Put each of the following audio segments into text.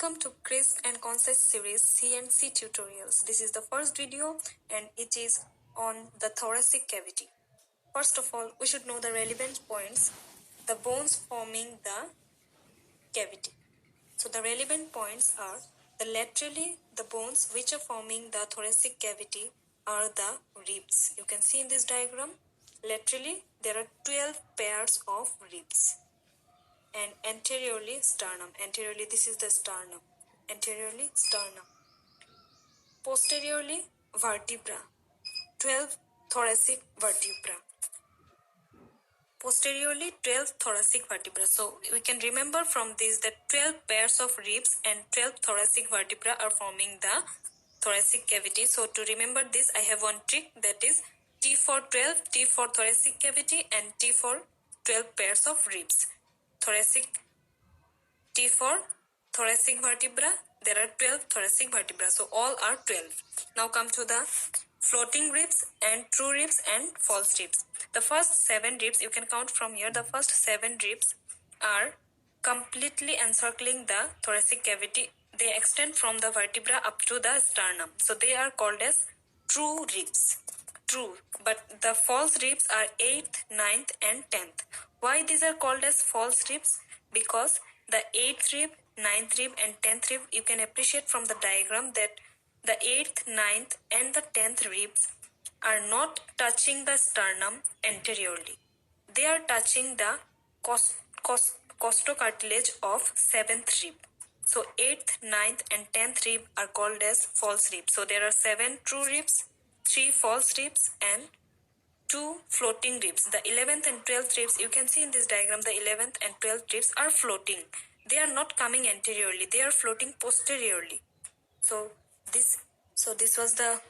Welcome to Crisp and Concise series C&C tutorials. This is the first video and it is on the thoracic cavity. First of all, we should know the relevant points, the bones forming the cavity. So the relevant points are laterally the bones which are forming the thoracic cavity are the ribs. You can see in this diagram, laterally there are 12 pairs of ribs. And anteriorly sternum. Anteriorly this is the sternum. Anteriorly sternum. Posteriorly vertebra. 12 thoracic vertebra. Posteriorly 12 thoracic vertebra. So we can remember from this that 12 pairs of ribs and 12 thoracic vertebra are forming the thoracic cavity. So to remember this, I have one trick, that is T for 12, T for thoracic cavity and T for 12 pairs of ribs. Thoracic, T for thoracic vertebra, there are 12 thoracic vertebra, so all are 12. Now come to the floating ribs and true ribs and false ribs. The first 7 ribs, you can count from here, the first 7 ribs are completely encircling the thoracic cavity. They extend from the vertebra up to the sternum, so they are called as true ribs. True, but the false ribs are 8th, 9th and 10th. Why these are called as false ribs? Because the 8th rib, 9th rib and 10th rib, you can appreciate from the diagram that the 8th, 9th and the 10th ribs are not touching the sternum anteriorly. They are touching the costocartilage of 7th rib. So 8th, 9th and 10th rib are called as false ribs. So there are 7 true ribs, 3 false ribs and 2 floating ribs. The 11th and 12th ribs, you can see in this diagram, the 11th and 12th ribs are floating. They are not coming anteriorly, they are floating posteriorly. So this was the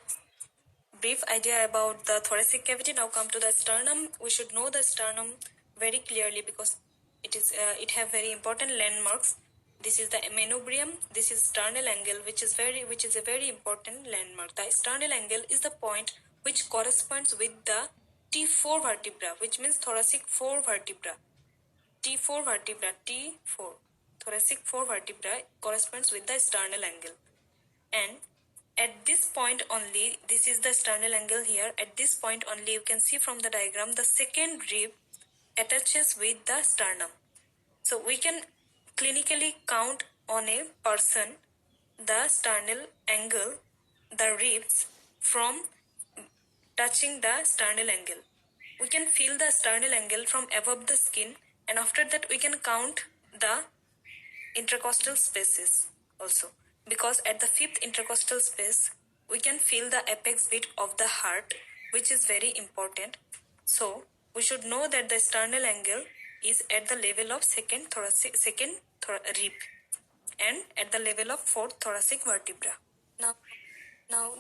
brief idea about the thoracic cavity. Now come to the sternum. We should know the sternum very clearly because it have very important landmarks. This is the manubrium. This is sternal angle, which is a very important landmark. The sternal angle is the point which corresponds with the T4 vertebra, which means thoracic 4 vertebra. T4 vertebra, T4, thoracic 4 vertebra corresponds with the sternal angle. And at this point only, this is the sternal angle here. At this point only, you can see from the diagram, the second rib attaches with the sternum. So we can clinically count on a person the sternal angle, the ribs from touching the sternal angle. We can feel the sternal angle from above the skin, and after that we can count the intercostal spaces also, because at the 5th intercostal space we can feel the apex beat of the heart, which is very important. So we should know that the sternal angle is at the level of second rib and at the level of 4th thoracic vertebra. Now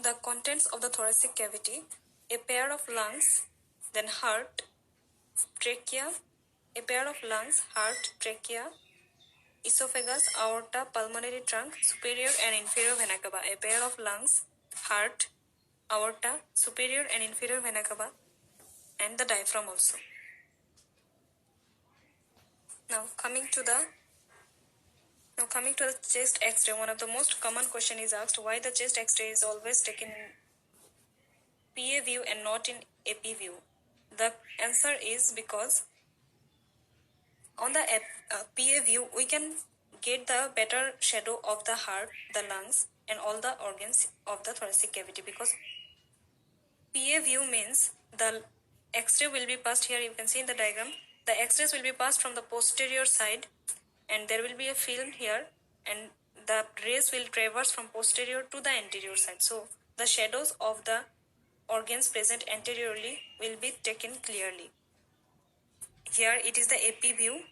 the contents of the thoracic cavity: a pair of lungs, then heart, trachea, a pair of lungs, heart, trachea, esophagus, aorta, pulmonary trunk, superior and inferior vena cava, a pair of lungs, heart, aorta, superior and inferior vena cava, and the diaphragm also. Now coming to the chest X-ray. One of the most common question is asked, why the chest X-ray is always taken in PA view and not in AP view. The answer is because on the PA view we can get the better shadow of the heart, the lungs and all the organs of the thoracic cavity, because PA view means the X-ray will be passed here. You can see in the diagram, the X-rays will be passed from the posterior side and there will be a film here and the rays will traverse from posterior to the anterior side. So the shadows of the organs present anteriorly will be taken clearly. Here it is the AP view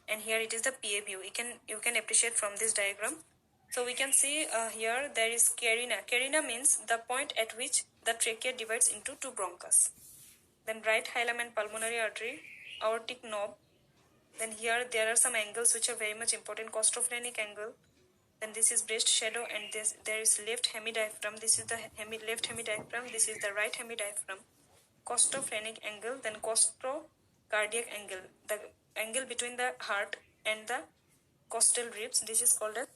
and here it is the PA view. You can appreciate from this diagram. So we can see here there is carina. Carina means the point at which the trachea divides into 2 bronchus. Then right hilum and pulmonary artery, aortic knob. Then here there are some angles which are very much important. Costophrenic angle. Then this is breast shadow and there is left hemidiaphragm. This is the left hemidiaphragm. This is the right hemidiaphragm. Costophrenic angle. Then costocardiac angle. The angle between the heart and the costal ribs. This is called as